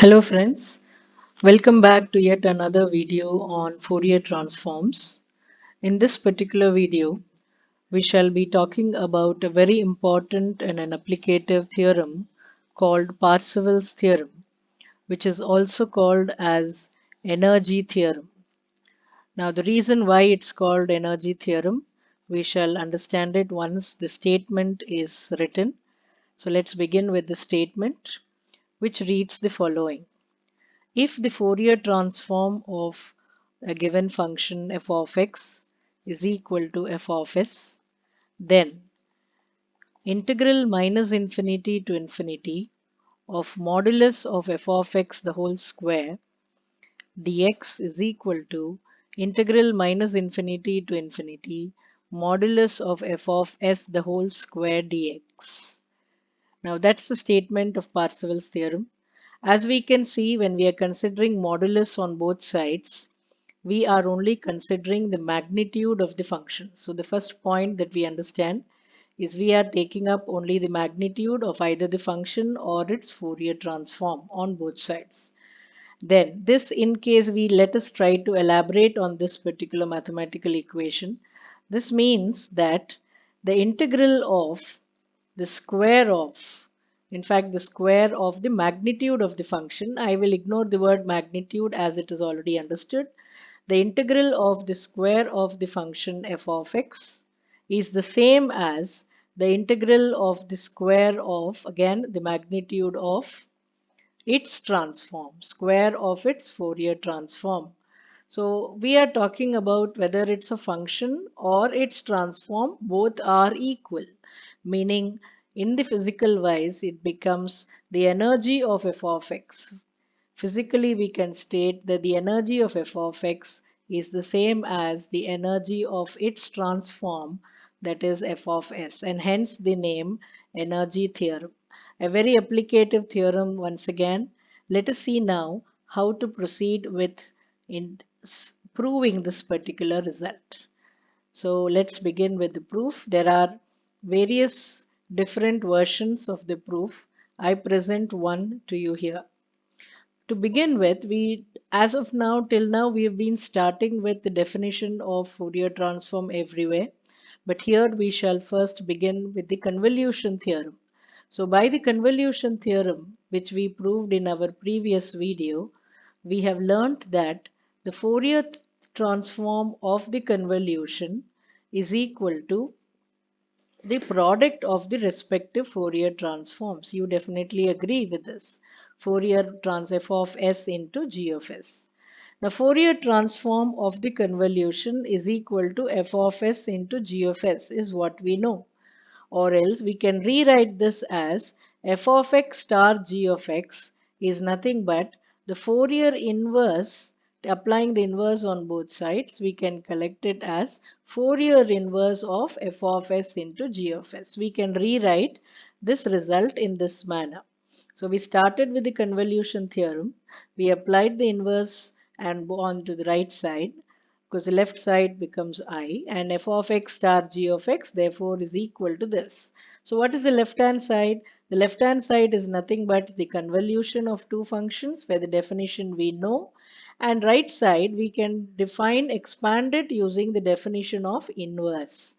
Hello friends, welcome back to yet another video on Fourier transforms. In this particular video, we shall be talking about a very important and an applicative theorem called Parseval's theorem, which is also called as energy theorem. Now the reason why it's called energy theorem, we shall understand it once the statement is written. So let's begin with the statement, which reads the following. If the Fourier transform of a given function f of x is equal to f of s, then integral minus infinity to infinity of modulus of f of x the whole square dx is equal to integral minus infinity to infinity modulus of f of s the whole square dx. Now that's the statement of Parseval's theorem. As we can see, when we are considering modulus on both sides, we are only considering the magnitude of the function. So the first point that we understand is we are taking up only the magnitude of either the function or its Fourier transform on both sides. Then this, in case we let us try to elaborate on this particular mathematical equation, this means that the integral of the square of, in fact the square of the magnitude of the function, I will ignore the word magnitude as it is already understood. The integral of the square of the function f of x is the same as the integral of the square of, again, the magnitude of its transform, square of its Fourier transform. So we are talking about whether it's a function or its transform, both are equal, meaning in the physical wise it becomes the energy of f of x. Physically we can state that the energy of f of x is the same as the energy of its transform, that is f of s, and hence the name energy theorem. A very applicative theorem once again. Let us see now how to proceed with in proving this particular result. So let's begin with the proof. There are various different versions of the proof. I present one to you here. To begin with, we, as of now, till now, we have been starting with the definition of Fourier transform everywhere. But here we shall first begin with the convolution theorem. So by the convolution theorem, which we proved in our previous video, we have learnt that the Fourier transform of the convolution is equal to the product of the respective Fourier transforms. You definitely agree with this. Fourier transform of S into G of S. Now Fourier transform of the convolution is equal to f of s into g of s is what we know. Or else we can rewrite this as f of x star g of x is nothing but the Fourier inverse. Applying the inverse on both sides, we can collect it as Fourier inverse of f of s into g of s. We can rewrite this result in this manner. So we started with the convolution theorem. We applied the inverse and on to the right side, because the left side becomes I, and f of x star g of x therefore is equal to this. So what is the left hand side? The left hand side is nothing but the convolution of two functions where the definition we know, and right side we can expand it using the definition of inverse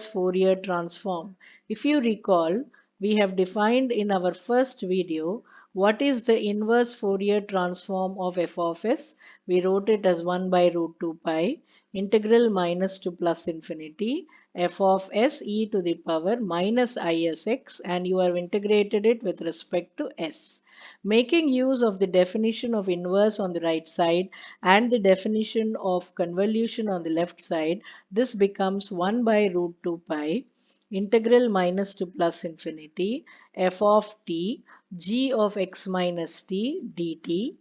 Fourier transform. If you recall, we have defined in our first video what is the inverse Fourier transform of f of s. We wrote it as 1 by root 2 pi integral minus to plus infinity f of s e to the power minus isx, and you have integrated it with respect to s. Making use of the definition of inverse on the right side and the definition of convolution on the left side, this becomes 1 by root 2 pi integral minus to plus infinity f of t g of x minus t dt,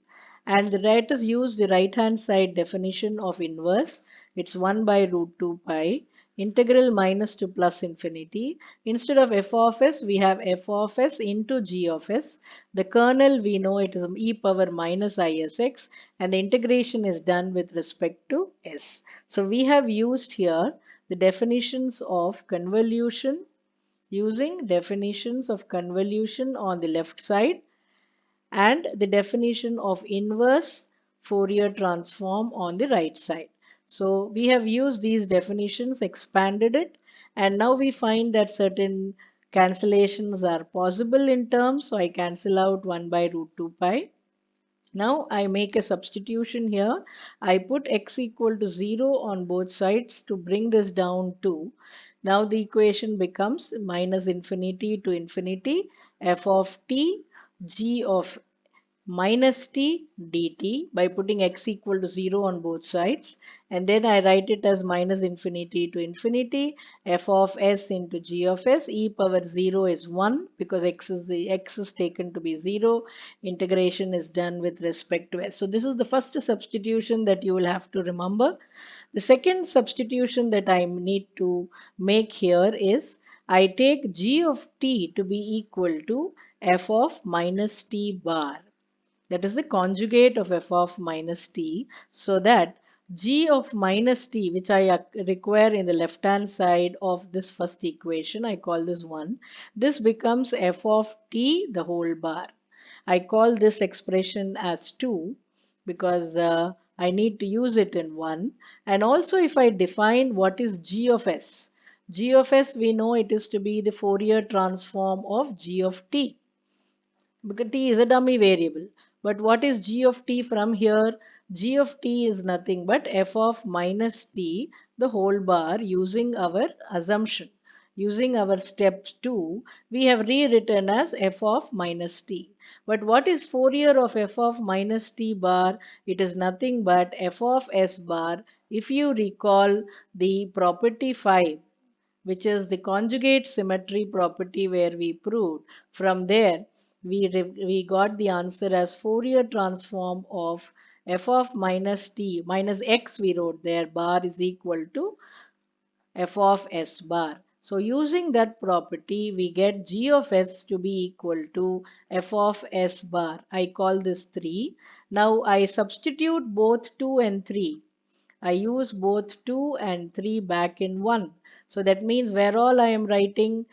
and let us use the right hand side definition of inverse. It's 1 by root 2 pi integral minus to plus infinity. Instead of f of s, we have f of s into g of s. The kernel, we know it is e power minus isx, and the integration is done with respect to s. So we have used here the definitions of convolution, using definitions of convolution on the left side and the definition of inverse Fourier transform on the right side. So we have used these definitions, expanded it, and now we find that certain cancellations are possible in terms. So I cancel out 1 by root 2 pi. Now I make a substitution here. I put x equal to 0 on both sides to bring this down to. Now the equation becomes minus infinity to infinity f of t g of minus t dt by putting x equal to 0 on both sides, and then I write it as minus infinity to infinity f of s into g of s. E power 0 is 1 because x is taken to be 0. Integration is done with respect to s. So this is the first substitution that you will have to remember. The second substitution that I need to make here is I take g of t to be equal to f of minus t bar, that is the conjugate of f of minus t, so that g of minus t, which I require in the left hand side of this first equation, I call this 1, this becomes f of t the whole bar. I call this expression as 2 because I need to use it in 1. And also if I define what is g of s, g of s we know it is to be the Fourier transform of g of t, because t is a dummy variable. But what is g of t from here? G of t is nothing but f of minus t the whole bar, using our assumption. Using our step 2, we have rewritten as f of minus t. But what is Fourier of f of minus t bar? It is nothing but f of s bar. If you recall the property 5, which is the conjugate symmetry property, where we proved from there we got the answer as Fourier transform of f of minus t minus x, we wrote there, bar is equal to f of s bar. So using that property, we get g of s to be equal to f of s bar. I call this 3. Now I substitute both 2 and 3. I use both 2 and 3 back in 1. So that means where all I am writing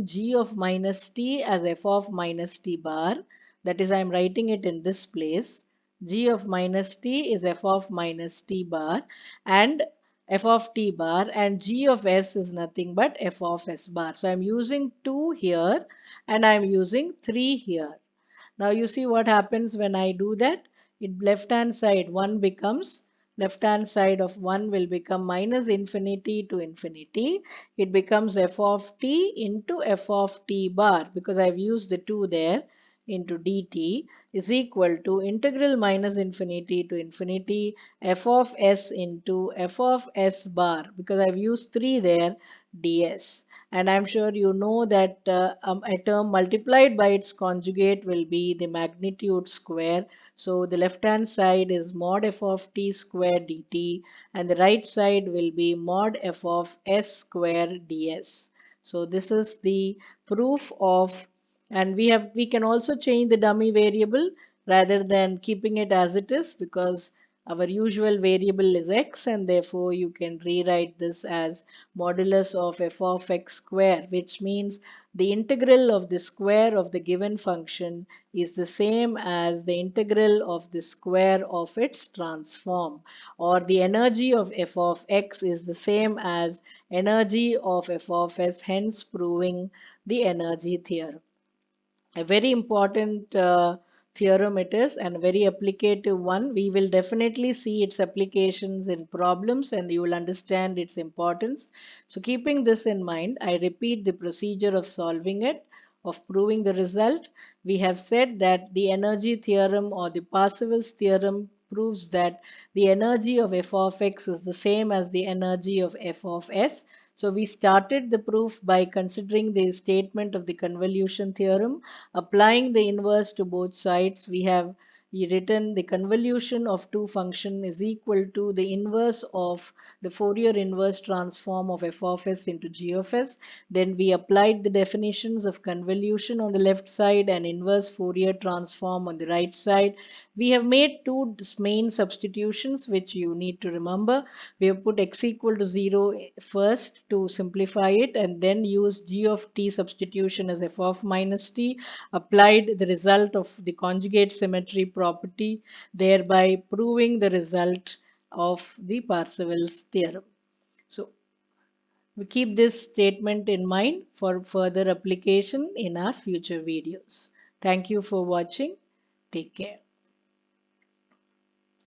g of minus t as f of minus t bar. That is, I am writing it in this place. G of minus t is f of minus t bar and f of t bar, and g of s is nothing but f of s bar. So I am using 2 here and I am using 3 here. Now you see what happens when I do that. In left hand side 1 becomes, left hand side of 1 will become minus infinity to infinity. It becomes f of t into f of t bar, because I've used the 2 there, into dt is equal to integral minus infinity to infinity f of s into f of s bar, because I've used 3 there, ds. And I'm sure you know that a term multiplied by its conjugate will be the magnitude square. So the left hand side is mod f of t square dt and the right side will be mod f of s square ds. So this is the proof of, and we can also change the dummy variable rather than keeping it as it is, because our usual variable is x, and therefore you can rewrite this as modulus of f of x square, which means the integral of the square of the given function is the same as the integral of the square of its transform, or the energy of f of x is the same as energy of f of s, hence proving the energy theorem. A very important theorem it is, and a very applicative one. We will definitely see its applications in problems and you will understand its importance. So keeping this in mind, I repeat the procedure of solving it, of proving the result. We have said that the energy theorem or the Parseval's theorem proves that the energy of f of x is the same as the energy of f of s. So we started the proof by considering the statement of the convolution theorem, applying the inverse to both sides. We have we written the convolution of two function is equal to the inverse of the Fourier inverse transform of f of s into g of s. Then we applied the definitions of convolution on the left side and inverse Fourier transform on the right side. We have made two main substitutions which you need to remember. We have put x equal to 0 first to simplify it, and then used g of t substitution as f of minus t, applied the result of the conjugate symmetry property, thereby proving the result of the Parseval's theorem. So we keep this statement in mind for further application in our future videos. Thank you for watching. Take care.